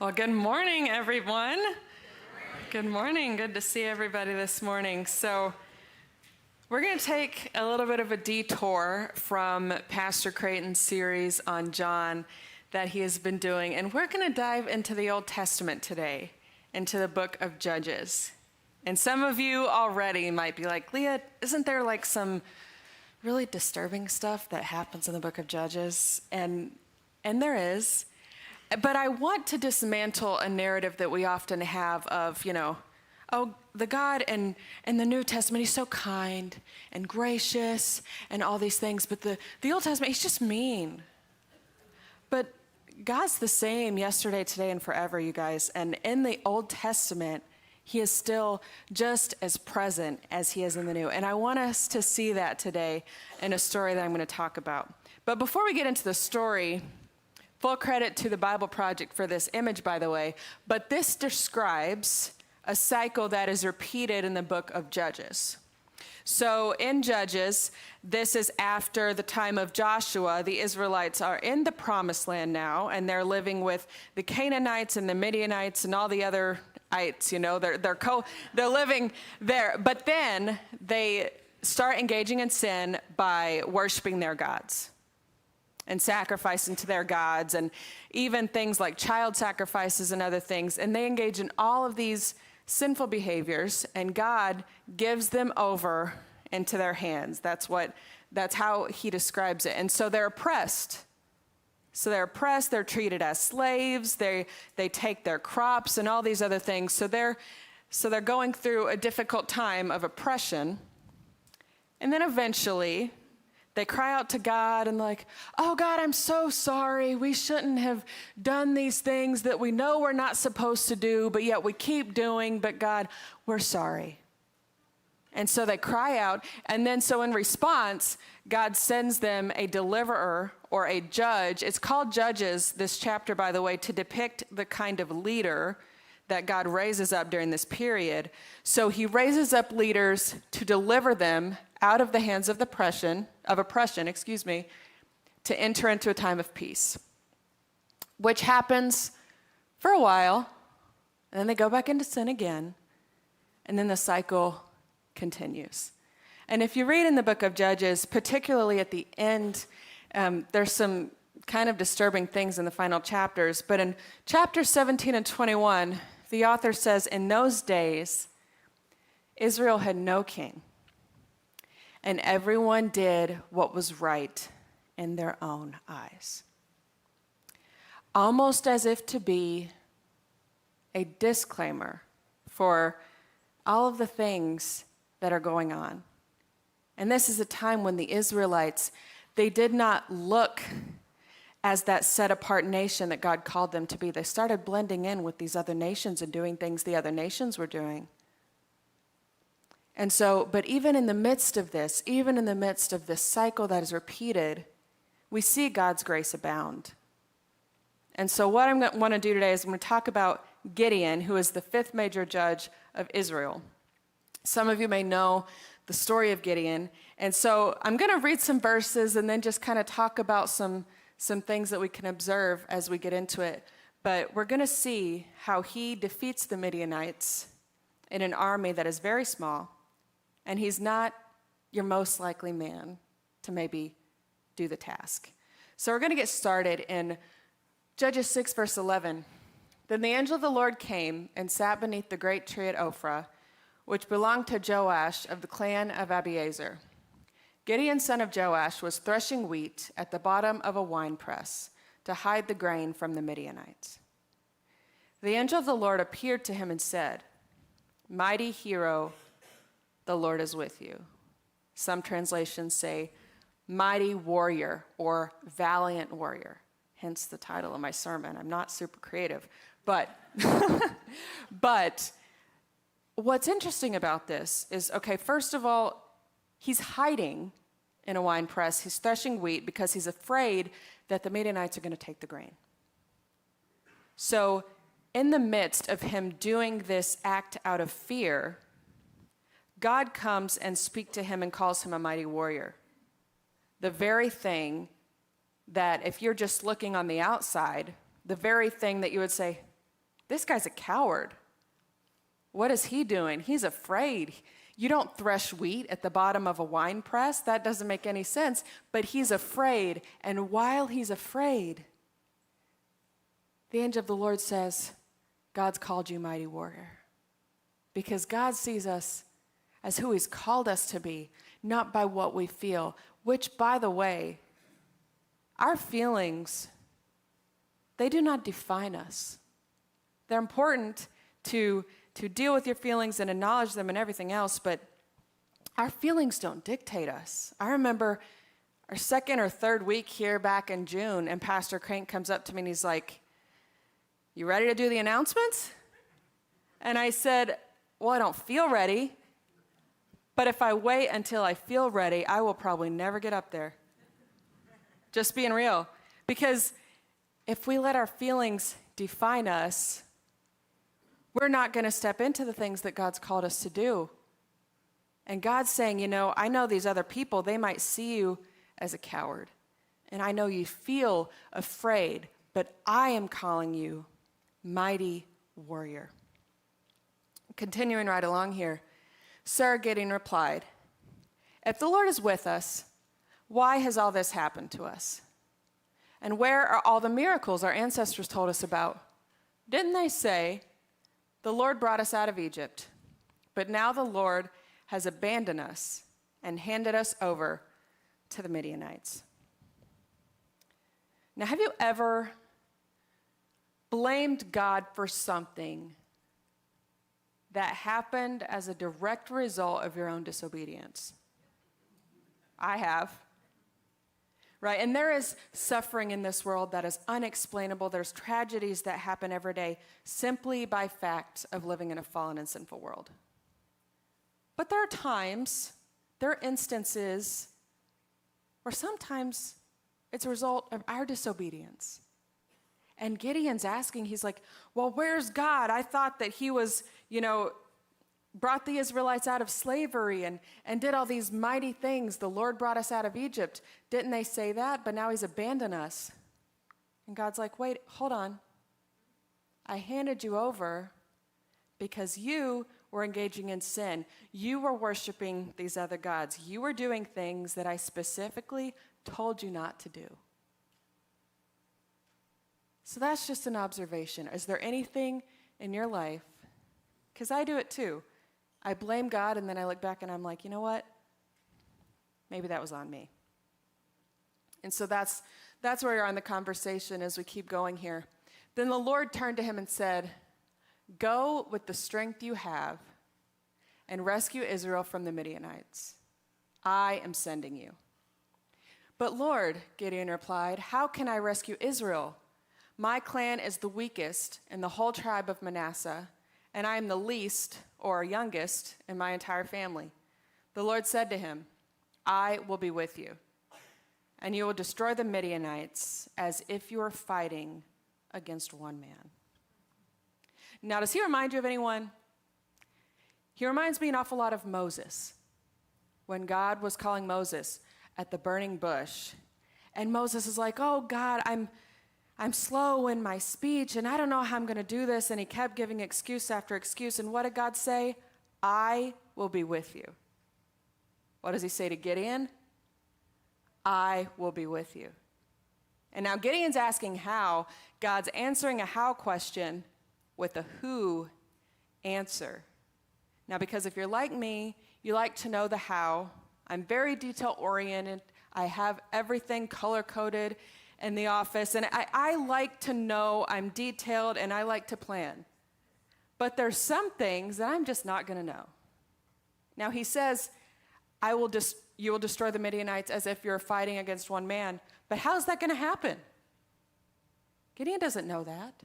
Well, good morning, everyone. Good morning. Good to see everybody this morning. So we're going to take a little bit of a detour from Pastor Creighton's series on John that he has been doing, and we're going to dive into the Old Testament today, into the book of Judges. And some of you already might be like, Leah, isn't there like some really disturbing stuff that happens in the book of Judges? And there is. But I want to dismantle a narrative that we often have of, the God in the New Testament, he's so kind and gracious and all these things. But the Old Testament, he's just mean. But God's the same yesterday, today, and forever, you guys. And in the Old Testament, he is still just as present as he is in the New. And I want us to see that today in a story that I'm going to talk about. But before we get into the story, full credit to the Bible Project for this image, by the way, but this describes a cycle that is repeated in the book of Judges. So in Judges, this is after the time of Joshua. The Israelites are in the promised land now, and they're living with the Canaanites and the Midianites and all the other ites, they're living there. But then they start engaging in sin by worshiping their gods and sacrificing to their gods, and even things like child sacrifices and other things. And they engage in all of these sinful behaviors, and God gives them over into their hands. That's how he describes it. And so they're oppressed. They're treated as slaves. They take their crops and all these other things. So they're going through a difficult time of oppression. And then eventually they cry out to God and like, oh God, I'm so sorry. We shouldn't have done these things that we know we're not supposed to do, but yet we keep doing. But God, we're sorry. And so they cry out. And then so in response, God sends them a deliverer or a judge. It's called Judges, this chapter, by the way, to depict the kind of leader that God raises up during this period. So he raises up leaders to deliver them out of the hands of oppression, to enter into a time of peace, which happens for a while, and then they go back into sin again, and then the cycle continues. And if you read in the book of Judges, particularly at the end, there's some kind of disturbing things in the final chapters, but in chapters 17 and 21, the author says, in those days, Israel had no king, and everyone did what was right in their own eyes. Almost as if to be a disclaimer for all of the things that are going on. And this is a time when the Israelites, they did not look as that set-apart nation that God called them to be. They started blending in with these other nations and doing things the other nations were doing. And so, but even in the midst of this cycle that is repeated, we see God's grace abound. And so what I'm going to want to do today is I'm going to talk about Gideon, who is the fifth major judge of Israel. Some of you may know the story of Gideon. And so I'm going to read some verses and then just kind of talk about some things that we can observe as we get into it. But we're going to see how he defeats the Midianites in an army that is very small. And he's not your most likely man to maybe do the task. So we're going to get started in Judges 6, verse 11. Then the angel of the Lord came and sat beneath the great tree at Ophrah, which belonged to Joash of the clan of Abiezer. Gideon, son of Joash, was threshing wheat at the bottom of a winepress to hide the grain from the Midianites. The angel of the Lord appeared to him and said, "Mighty hero, the Lord is with you." Some translations say, "Mighty warrior" or "valiant warrior." Hence the title of my sermon. I'm not super creative, but what's interesting about this is, okay, first of all, he's hiding in a wine press. He's threshing wheat because he's afraid that the Midianites are going to take the grain. So in the midst of him doing this act out of fear, God comes and speaks to him and calls him a mighty warrior. The very thing that if you're just looking on the outside, the very thing that you would say, This guy's a coward. What is he doing? He's afraid. You don't thresh wheat at the bottom of a wine press. That doesn't make any sense. But he's afraid. And while he's afraid, the angel of the Lord says, God's called you mighty warrior. Because God sees us as who he's called us to be, not by what we feel. Which, by the way, our feelings, they do not define us. They're important to deal with your feelings and acknowledge them and everything else, but our feelings don't dictate us. I remember our second or third week here back in June, and Pastor Crank comes up to me and he's like, "You ready to do the announcements?" And I said, "Well, I don't feel ready, but if I wait until I feel ready, I will probably never get up there." Just being real. Because if we let our feelings define us, we're not going to step into the things that God's called us to do. And God's saying, I know these other people, they might see you as a coward. And I know you feel afraid, but I am calling you mighty warrior. Continuing right along here, Sir Gideon replied, "If the Lord is with us, why has all this happened to us? And where are all the miracles our ancestors told us about? Didn't they say, 'The Lord brought us out of Egypt, but now the Lord has abandoned us and handed us over to the Midianites?'" Now, have you ever blamed God for something that happened as a direct result of your own disobedience? I have. Right? And there is suffering in this world that is unexplainable. There's tragedies that happen every day simply by fact of living in a fallen and sinful world. But there are times, there are instances where sometimes it's a result of our disobedience. And Gideon's asking, he's like, "Well, where's God? I thought that he was, brought the Israelites out of slavery and did all these mighty things. The Lord brought us out of Egypt. Didn't they say that? But now he's abandoned us." And God's like, "Wait, hold on. I handed you over because you were engaging in sin. You were worshiping these other gods. You were doing things that I specifically told you not to do." So that's just an observation. Is there anything in your life? Because I do it too. I blame God, and then I look back and I'm like, you know what? Maybe that was on me. And so that's where we are in the conversation as we keep going here. Then the Lord turned to him and said, "Go with the strength you have and rescue Israel from the Midianites. I am sending you." "But Lord," Gideon replied, "how can I rescue Israel? My clan is the weakest in the whole tribe of Manasseh, and I am the least or youngest in my entire family." The Lord said to him, "I will be with you, and you will destroy the Midianites as if you were fighting against one man." Now, does he remind you of anyone? He reminds me an awful lot of Moses, when God was calling Moses at the burning bush. And Moses is like, "Oh, God, I'm slow in my speech, and I don't know how I'm going to do this." And he kept giving excuse after excuse. And what did God say? "I will be with you." What does he say to Gideon? "I will be with you." And now Gideon's asking how. God's answering a how question with a who answer. Now, because if you're like me, you like to know the how. I'm very detail-oriented. I have everything color-coded in the office, and I like to know I'm detailed, and I like to plan. But there's some things that I'm just not going to know. Now, he says, you will destroy the Midianites as if you're fighting against one man. But how is that going to happen? Gideon doesn't know that.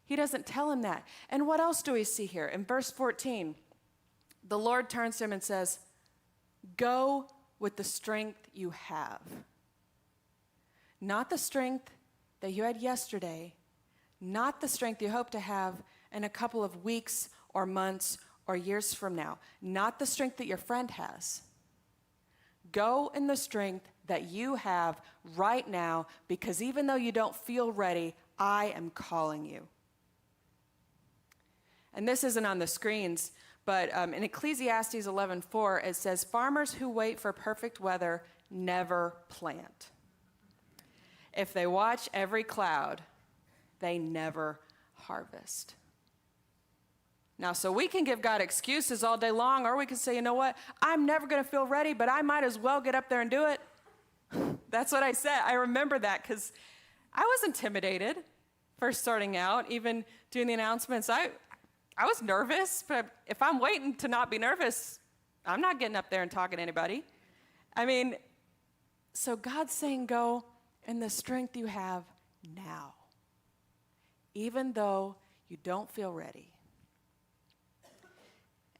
He doesn't tell him that. And what else do we see here? In verse 14, the Lord turns to him and says, "Go with the strength you have." Not the strength that you had yesterday, not the strength you hope to have in a couple of weeks or months or years from now, not the strength that your friend has. Go in the strength that you have right now, because even though you don't feel ready, I am calling you. And this isn't on the screens, but in Ecclesiastes 11:4, it says, farmers who wait for perfect weather never plant. If they watch every cloud, they never harvest. Now, so we can give God excuses all day long, or we can say, you know what, I'm never going to feel ready, but I might as well get up there and do it. That's what I said. I remember that because I was intimidated first starting out, even doing the announcements. I was nervous, but if I'm waiting to not be nervous, I'm not getting up there and talking to anybody. I mean, so God's saying go in the strength you have now, even though you don't feel ready.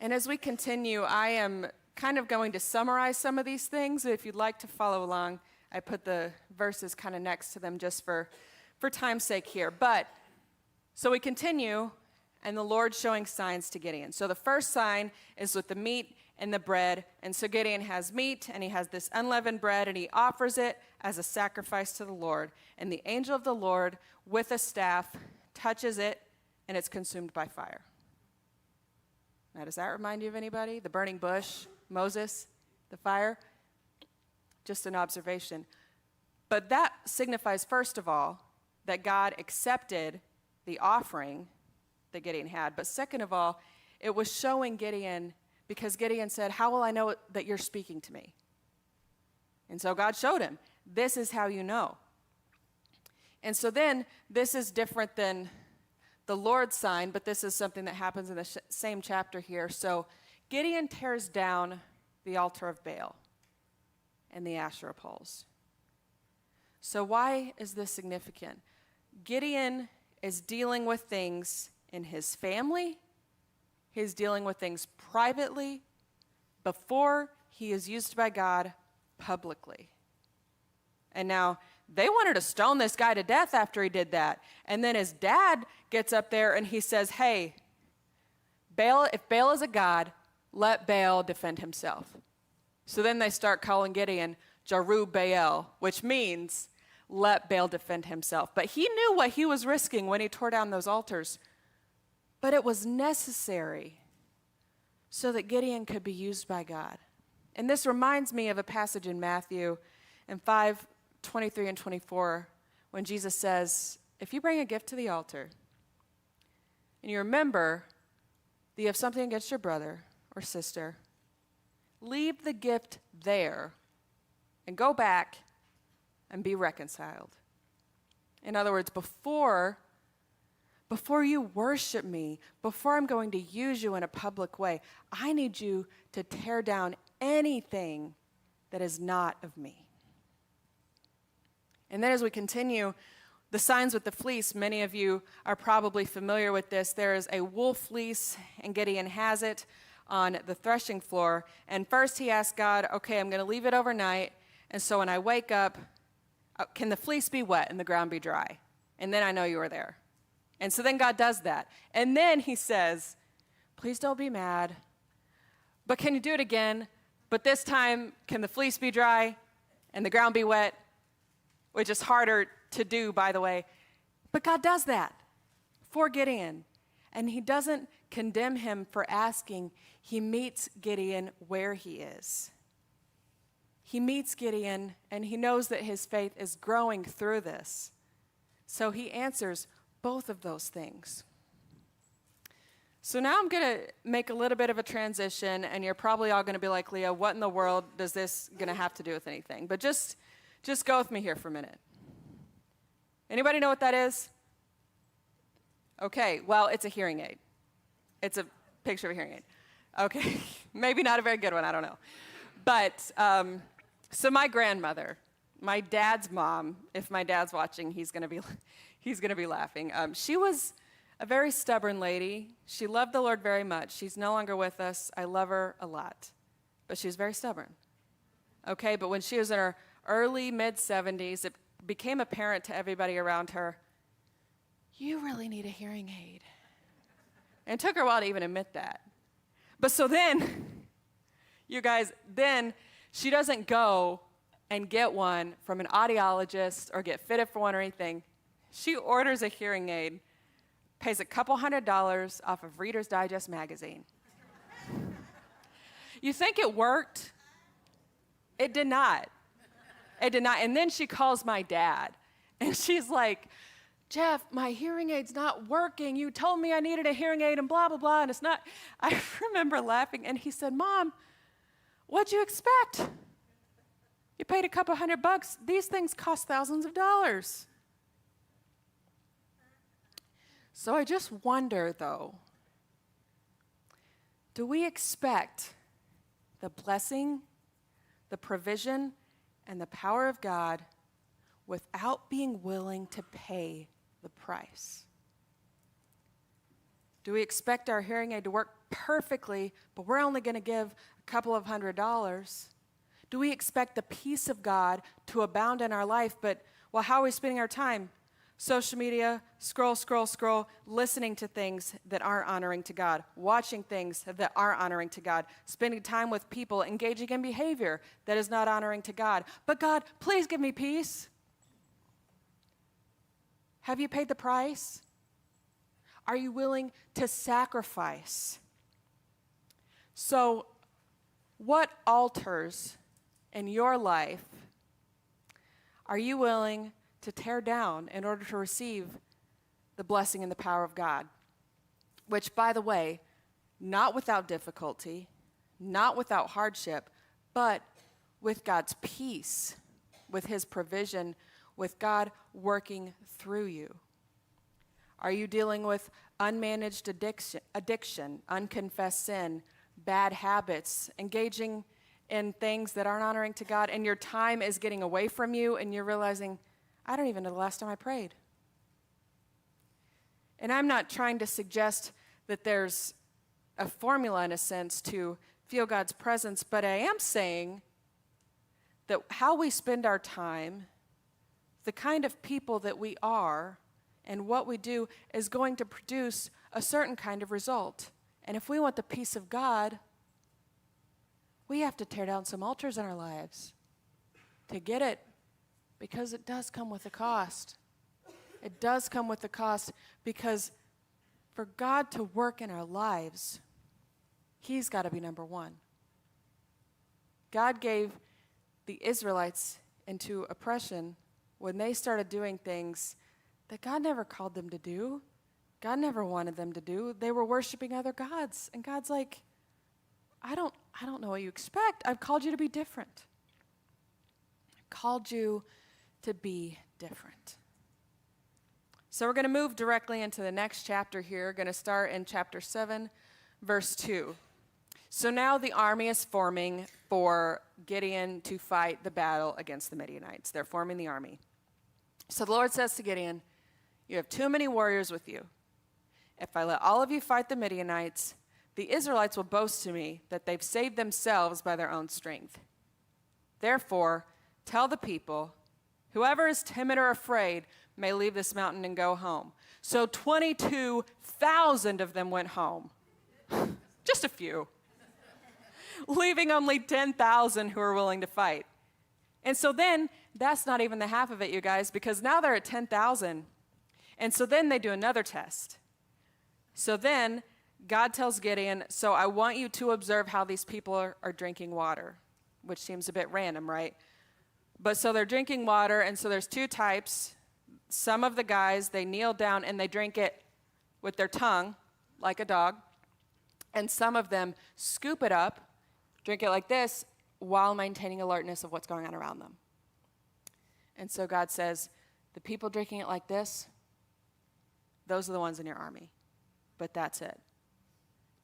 And as we continue, I am kind of going to summarize some of these things. If you'd like to follow along, I put the verses kind of next to them just for time's sake here. But, so we continue, and the Lord's showing signs to Gideon. So the first sign is with the meat and the bread. And so Gideon has meat, and he has this unleavened bread, and he offers it as a sacrifice to the Lord. And the angel of the Lord, with a staff, touches it, and it's consumed by fire. Now, does that remind you of anybody? The burning bush, Moses, the fire? Just an observation. But that signifies, first of all, that God accepted the offering that Gideon had. But second of all, it was showing Gideon, because Gideon said, how will I know that you're speaking to me? And so God showed him, this is how you know. And so then, this is different than the Lord's sign, but this is something that happens in the same chapter here. So Gideon tears down the altar of Baal and the Asherah poles. So why is this significant? Gideon is dealing with things in his family. He's dealing with things privately before he is used by God publicly. And now, they wanted to stone this guy to death after he did that. And then his dad gets up there and he says, hey, Baal, if Baal is a god, let Baal defend himself. So then they start calling Gideon Jerubbaal, which means let Baal defend himself. But he knew what he was risking when he tore down those altars. But it was necessary so that Gideon could be used by God. And this reminds me of a passage in Matthew in 5:23 and 24, when Jesus says, if you bring a gift to the altar, and you remember that you have something against your brother or sister, leave the gift there and go back and be reconciled. In other words, before you worship me, before I'm going to use you in a public way, I need you to tear down anything that is not of me. And then as we continue, the signs with the fleece, many of you are probably familiar with this. There is a wool fleece, and Gideon has it on the threshing floor. And first he asked God, okay, I'm going to leave it overnight. And so when I wake up, can the fleece be wet and the ground be dry? And then I know you were there. And so then God does that. And then he says, please don't be mad, but can you do it again? But this time, can the fleece be dry and the ground be wet? Which is harder to do, by the way. But God does that for Gideon. And he doesn't condemn him for asking. He meets Gideon where he is. He meets Gideon, and he knows that his faith is growing through this. So he answers both of those things. So now I'm going to make a little bit of a transition, and you're probably all going to be like, Leah, what in the world does this going to have to do with anything? But just go with me here for a minute. Anybody know what that is? Okay, well, it's a hearing aid. It's a picture of a hearing aid. Okay, maybe not a very good one, I don't know. But, so my grandmother, my dad's mom, if my dad's watching, he's gonna be laughing. She was a very stubborn lady. She loved the Lord very much. She's no longer with us. I love her a lot. But she was very stubborn. Okay, but when she was in her early, mid-70s, it became apparent to everybody around her, you really need a hearing aid. And it took her a while to even admit that. But so then, you guys, then she doesn't go and get one from an audiologist or get fitted for one or anything. She orders a hearing aid, pays a couple $100s off of Reader's Digest magazine. You think it worked? It did not. It did not. And then she calls my dad, and she's like, Jeff, my hearing aid's not working. You told me I needed a hearing aid and blah, blah, blah, and it's not. I remember laughing, and he said, Mom, what'd you expect? You paid a couple $100. These things cost thousands of dollars. So I just wonder, though, do we expect the blessing, the provision, and the power of God without being willing to pay the price? Do we expect our hearing aid to work perfectly, but we're only going to give a couple of $100s? Do we expect the peace of God to abound in our life, but, well, how are we spending our time? Social media, scroll, listening to things that aren't honoring to God, watching things that aren't honoring to God, spending time with people, engaging in behavior that is not honoring to God. But God, please give me peace. Have you paid the price? Are you willing to sacrifice? So, what altars in your life are you willing to tear down in order to receive the blessing and the power of God? Which, by the way, not without difficulty, not without hardship, but with God's peace, with his provision, with God working through you. Are you dealing with unmanaged addiction, unconfessed sin, bad habits, engaging in things that aren't honoring to God, and your time is getting away from you, and you're realizing, I don't even know the last time I prayed? And I'm not trying to suggest that there's a formula, in a sense, to feel God's presence, but I am saying that how we spend our time, the kind of people that we are, and what we do is going to produce a certain kind of result. And if we want the peace of God, we have to tear down some altars in our lives to get it, because it does come with a cost. It does come with a cost, because for God to work in our lives, he's got to be number one. God gave the Israelites into oppression when they started doing things that God never called them to do. God never wanted them to do. They were worshiping other gods. And God's like, I don't know what you expect. I've called you to be different. I've called you to be different. So we're going to move directly into the next chapter here. We're going to start in chapter 7, verse 2. So now the army is forming for Gideon to fight the battle against the Midianites. They're forming the army. So the Lord says to Gideon, you have too many warriors with you. If I let all of you fight the Midianites, the Israelites will boast to me that they've saved themselves by their own strength. Therefore, tell the people, whoever is timid or afraid may leave this mountain and go home. So 22,000 of them went home. Just a few. Leaving only 10,000 who are willing to fight. And so then, that's not even the half of it, you guys, because now they're at 10,000. And so then they do another test. So then God tells Gideon, so I want you to observe how these people are drinking water, which seems a bit random, right? But so they're drinking water, and so there's two types. Some of the guys, they kneel down and they drink it with their tongue, like a dog. And some of them scoop it up, drink it like this, while maintaining alertness of what's going on around them. And so God says, the people drinking it like this, those are the ones in your army. But that's it.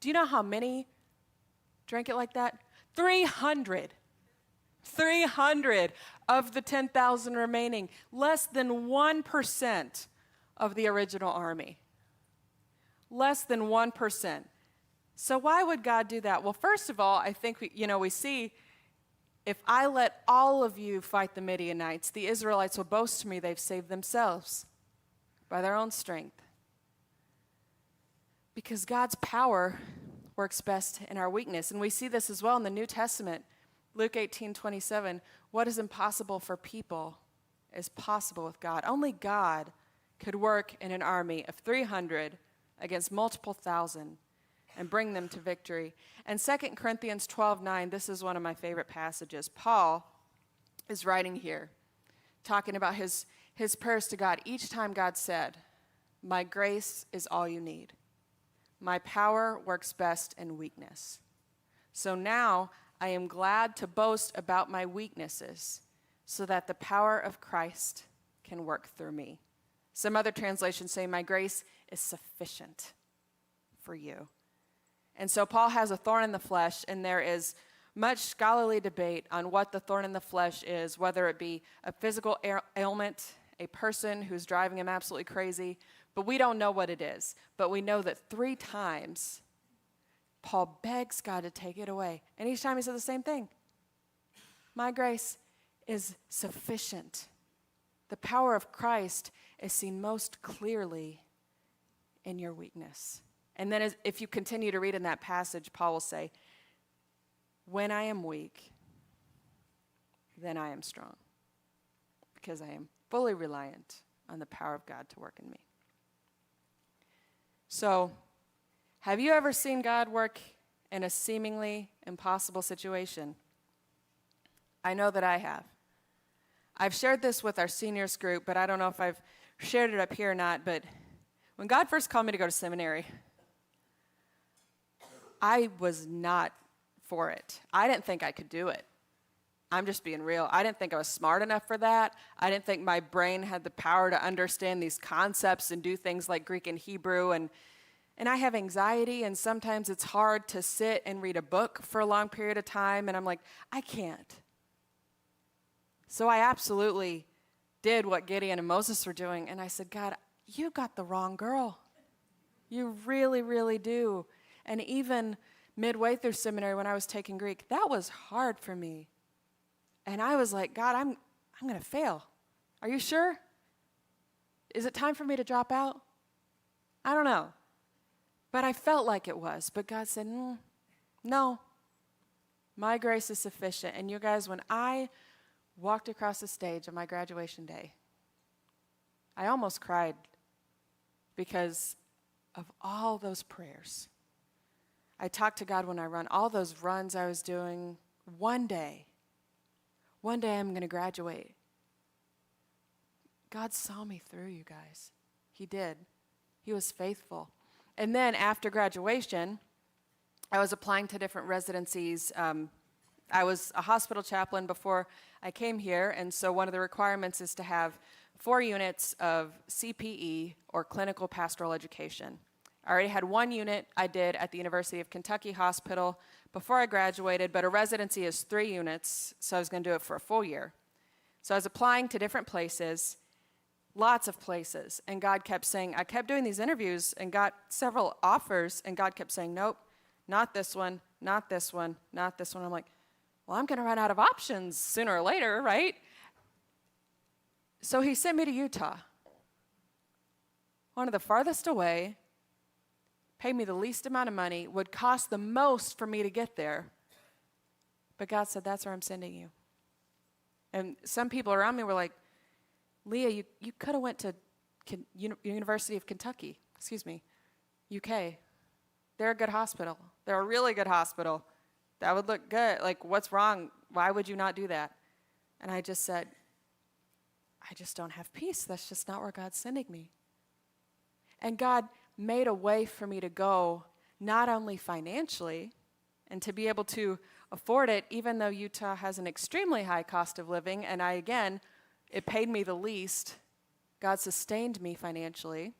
Do you know how many drank it like that? 300. 300 of the 10,000 remaining. Less than 1% of the original army. Less than 1%. So why would God do that? Well, first of all, I think we see, if I let all of you fight the Midianites, the Israelites will boast to me they've saved themselves by their own strength. Because God's power works best in our weakness. And we see this as well in the New Testament. Luke 18:27, what is impossible for people is possible with God. Only God could work in an army of 300 against multiple thousand and bring them to victory. And 2 Corinthians 12:9, this is one of my favorite passages. Paul is writing here, talking about his prayers to God. Each time God said, "My grace is all you need. My power works best in weakness. So now I am glad to boast about my weaknesses so that the power of Christ can work through me." Some other translations say, "My grace is sufficient for you." And so Paul has a thorn in the flesh, and there is much scholarly debate on what the thorn in the flesh is, whether it be a physical ailment, a person who's driving him absolutely crazy, but we don't know what it is. But we know that 3 times Paul begs God to take it away. And each time he said the same thing. My grace is sufficient. The power of Christ is seen most clearly in your weakness. And then if you continue to read in that passage, Paul will say, when I am weak, then I am strong, because I am fully reliant on the power of God to work in me. So, have you ever seen God work in a seemingly impossible situation? I know that I have. I've shared this with our seniors group, but I don't know if I've shared it up here or not, but when God first called me to go to seminary, I was not for it. I didn't think I could do it. I'm just being real. I didn't think I was smart enough for that. I didn't think my brain had the power to understand these concepts and do things like Greek and Hebrew. And I have anxiety, and sometimes it's hard to sit and read a book for a long period of time, and I'm like, I can't. So I absolutely did what Gideon and Moses were doing, and I said, God, you got the wrong girl. You really, really do. And even midway through seminary when I was taking Greek, that was hard for me. And I was like, God, I'm going to fail. Are you sure? Is it time for me to drop out? I don't know. But I felt like it was. But God said, no, my grace is sufficient. And you guys, when I walked across the stage on my graduation day, I almost cried because of all those prayers. I talked to God when I run, all those runs I was doing. One day I'm going to graduate. God saw me through, you guys. He did. He was faithful. And then after graduation, I was applying to different residencies. I was a hospital chaplain before I came here, and so one of the requirements is to have 4 units of CPE, or clinical pastoral education. I already had 1 unit I did at the University of Kentucky Hospital before I graduated, but a residency is 3 units, so I was going to do it for a full year. So I was applying to different places, lots of places, and God kept saying, I kept doing these interviews and got several offers, and God kept saying, nope, not this one, not this one, not this one. I'm like, well, I'm going to run out of options sooner or later, right? So he sent me to Utah, one of the farthest away, paid me the least amount of money, would cost the most for me to get there. But God said, that's where I'm sending you. And some people around me were like, Leah, you could have went to University of Kentucky, UK. They're a good hospital. They're a really good hospital. That would look good. Like, what's wrong? Why would you not do that? And I just said, I just don't have peace. That's just not where God's sending me. And God made a way for me to go, not only financially, and to be able to afford it, even though Utah has an extremely high cost of living, and it paid me the least. God sustained me financially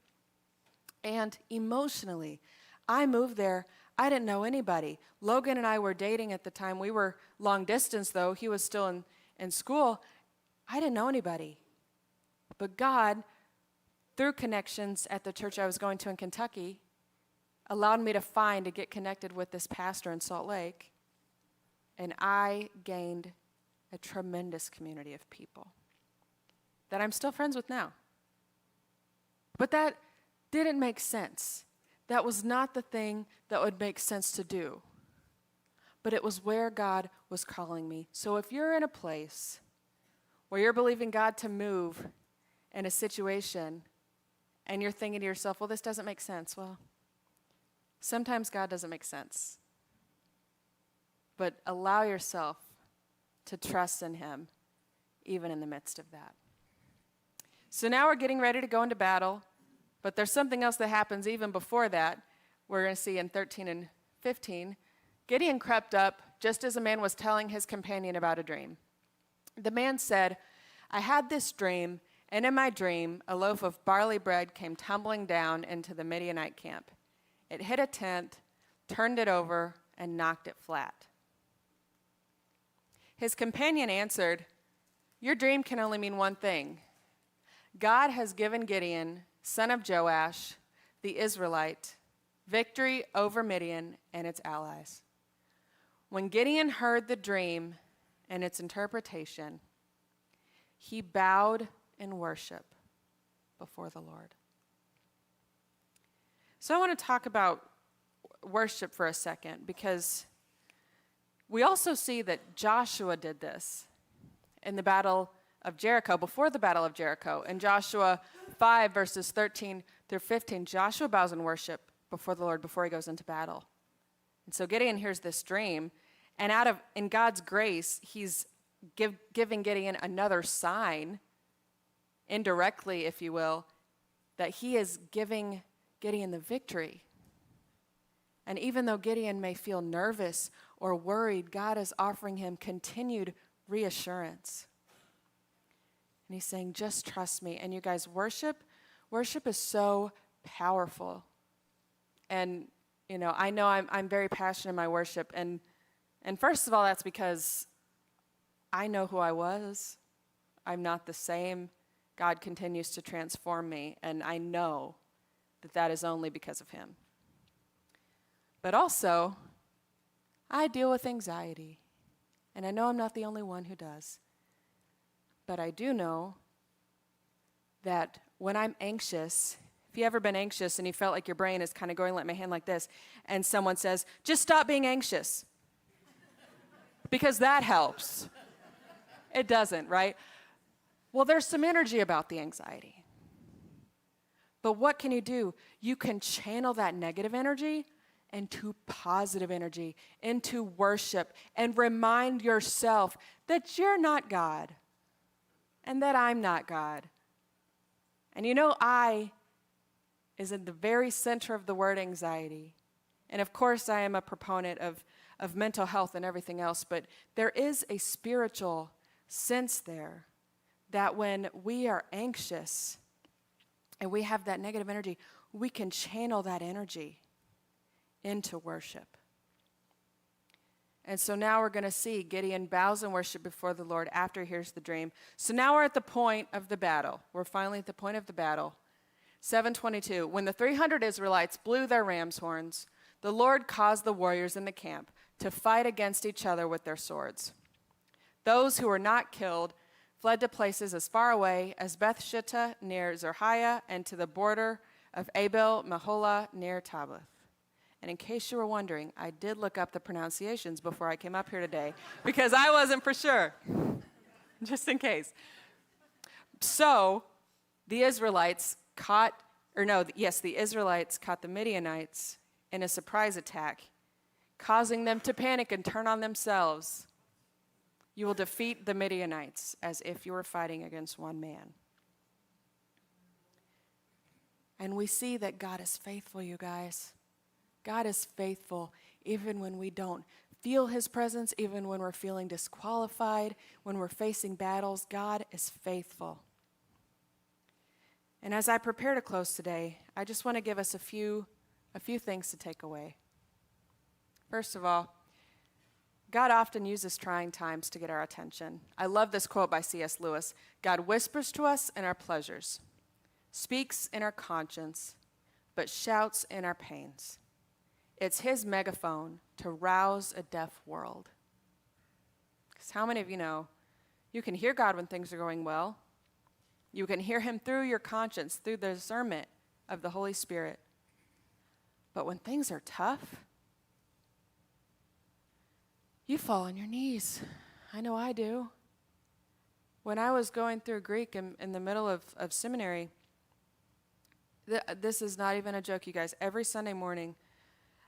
and emotionally. I moved there. I didn't know anybody. Logan and I were dating at the time. We were long distance, though. He was still in school. I didn't know anybody. But God, through connections at the church I was going to in Kentucky, allowed me to get connected with this pastor in Salt Lake. And I gained a tremendous community of people that I'm still friends with now. But that didn't make sense. That was not the thing that would make sense to do. But it was where God was calling me. So if you're in a place where you're believing God to move in a situation and you're thinking to yourself, well, this doesn't make sense. Well, Sometimes God doesn't make sense. But allow yourself to trust in him, even in the midst of that. So now we're getting ready to go into battle, but there's something else that happens even before that. We're going to see in 13 and 15. Gideon crept up just as a man was telling his companion about a dream. The man said, I had this dream, and in my dream, a loaf of barley bread came tumbling down into the Midianite camp. It hit a tent, turned it over, and knocked it flat. His companion answered, your dream can only mean one thing. God has given Gideon, son of Joash, the Israelite, victory over Midian and its allies. When Gideon heard the dream and its interpretation, he bowed in worship before the Lord. So I want to talk about worship for a second, because we also see that Joshua did this in the battle of Jericho, before the battle of Jericho. In Joshua 5, verses 13 through 15, Joshua bows in worship before the Lord before he goes into battle. And so Gideon hears this dream, and in God's grace, he's giving Gideon another sign, indirectly, if you will, that he is giving Gideon the victory. And even though Gideon may feel nervous or worried, God is offering him continued reassurance. And he's saying, just trust me. And you guys, worship is so powerful. And, I know I'm very passionate in my worship. And first of all, that's because I know who I was. I'm not the same. God continues to transform me. And I know that is only because of him. But also, I deal with anxiety. And I know I'm not the only one who does. But I do know that when I'm anxious, if you've ever been anxious and you felt like your brain is kind of going like my hand like this, and someone says, just stop being anxious. Because that helps. It doesn't, right? Well, there's some energy about the anxiety. But what can you do? You can channel that negative energy into positive energy, into worship, and remind yourself that you're not God and that I'm not God. And I is in the very center of the word anxiety. And of course, I am a proponent of mental health and everything else, but there is a spiritual sense there that when we are anxious and we have that negative energy, we can channel that energy into worship. And so now we're going to see Gideon bows in worship before the Lord after he hears the dream. So now we're at the point of the battle. We're finally at the point of the battle. 7:22, when the 300 Israelites blew their ram's horns, the Lord caused the warriors in the camp to fight against each other with their swords. Those who were not killed fled to places as far away as Beth Shittah near Zerhiah and to the border of Abel Meholah near Tabith. And in case you were wondering, I did look up the pronunciations before I came up here today because I wasn't for sure, just in case. So the Israelites caught the Midianites in a surprise attack, causing them to panic and turn on themselves. You will defeat the Midianites as if you were fighting against one man. And we see that God is faithful, you guys. God is faithful even when we don't feel his presence, even when we're feeling disqualified, when we're facing battles. God is faithful. And as I prepare to close today, I just want to give us a few things to take away. First of all, God often uses trying times to get our attention. I love this quote by C.S. Lewis. God whispers to us in our pleasures, speaks in our conscience, but shouts in our pains. It's his megaphone to rouse a deaf world. Because how many of you know you can hear God when things are going well? You can hear him through your conscience, through the discernment of the Holy Spirit. But when things are tough, you fall on your knees. I know I do. When I was going through Greek in the middle of seminary, this is not even a joke, you guys. Every Sunday morning,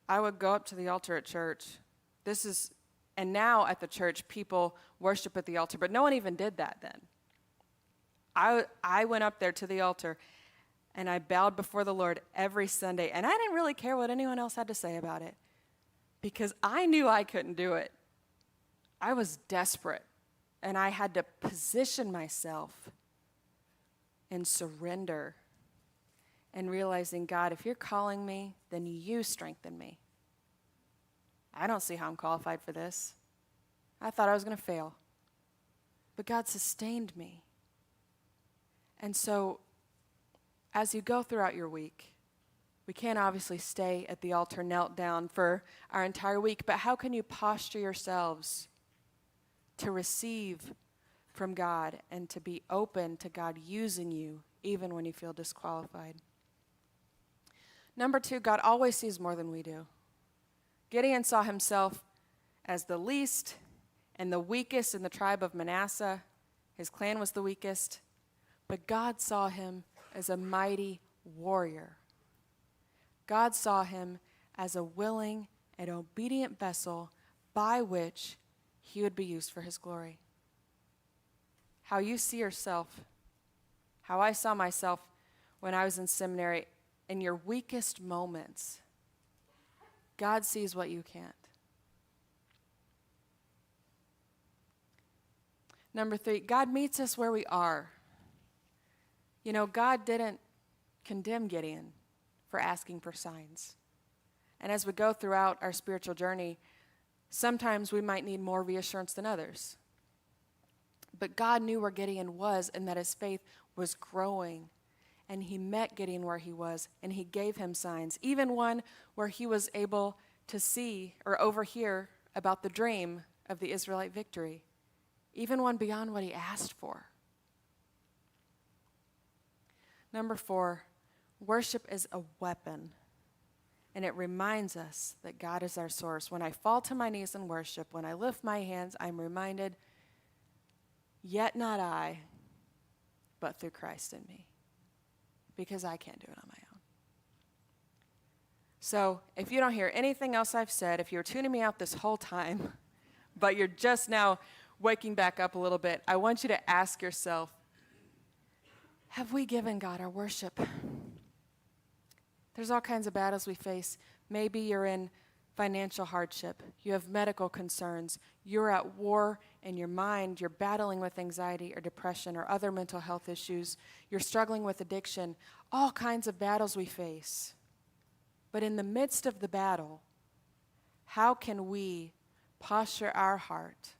I would go up to the altar at church. And now at the church, people worship at the altar, but no one even did that then. I went up there to the altar, and I bowed before the Lord every Sunday, and I didn't really care what anyone else had to say about it, because I knew I couldn't do it. I was desperate, and I had to position myself in surrender and realizing, God, if you're calling me, then you strengthen me. I don't see how I'm qualified for this. I thought I was going to fail. But God sustained me. And so, as you go throughout your week, we can't obviously stay at the altar knelt down for our entire week, but how can you posture yourselves to receive from God and to be open to God using you even when you feel disqualified? Number 2, God always sees more than we do. Gideon saw himself as the least and the weakest in the tribe of Manasseh. His clan was the weakest. But God saw him as a mighty warrior. God saw him as a willing and obedient vessel by which he would be used for his glory. How you see yourself, how I saw myself when I was in seminary, in your weakest moments, God sees what you can't. Number 3, God meets us where we are. You know, God didn't condemn Gideon for asking for signs. And as we go throughout our spiritual journey, sometimes we might need more reassurance than others. But God knew where Gideon was and that his faith was growing. And he met Gideon where he was, and he gave him signs, even one where he was able to see or overhear about the dream of the Israelite victory, even one beyond what he asked for. Number 4, worship is a weapon, and it reminds us that God is our source. When I fall to my knees in worship, when I lift my hands, I'm reminded, yet not I, but through Christ in me. Because I can't do it on my own. So if you don't hear anything else I've said, if you're tuning me out this whole time, but you're just now waking back up a little bit, I want you to ask yourself, have we given God our worship? There's all kinds of battles we face. Maybe you're in financial hardship. You have medical concerns. You're at war in your mind. You're battling with anxiety or depression or other mental health issues. You're struggling with addiction. All kinds of battles we face. But in the midst of the battle, how can we posture our heart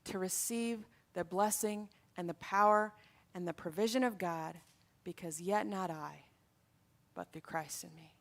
to receive the blessing and the power and the provision of God, because yet not I, but through Christ in me?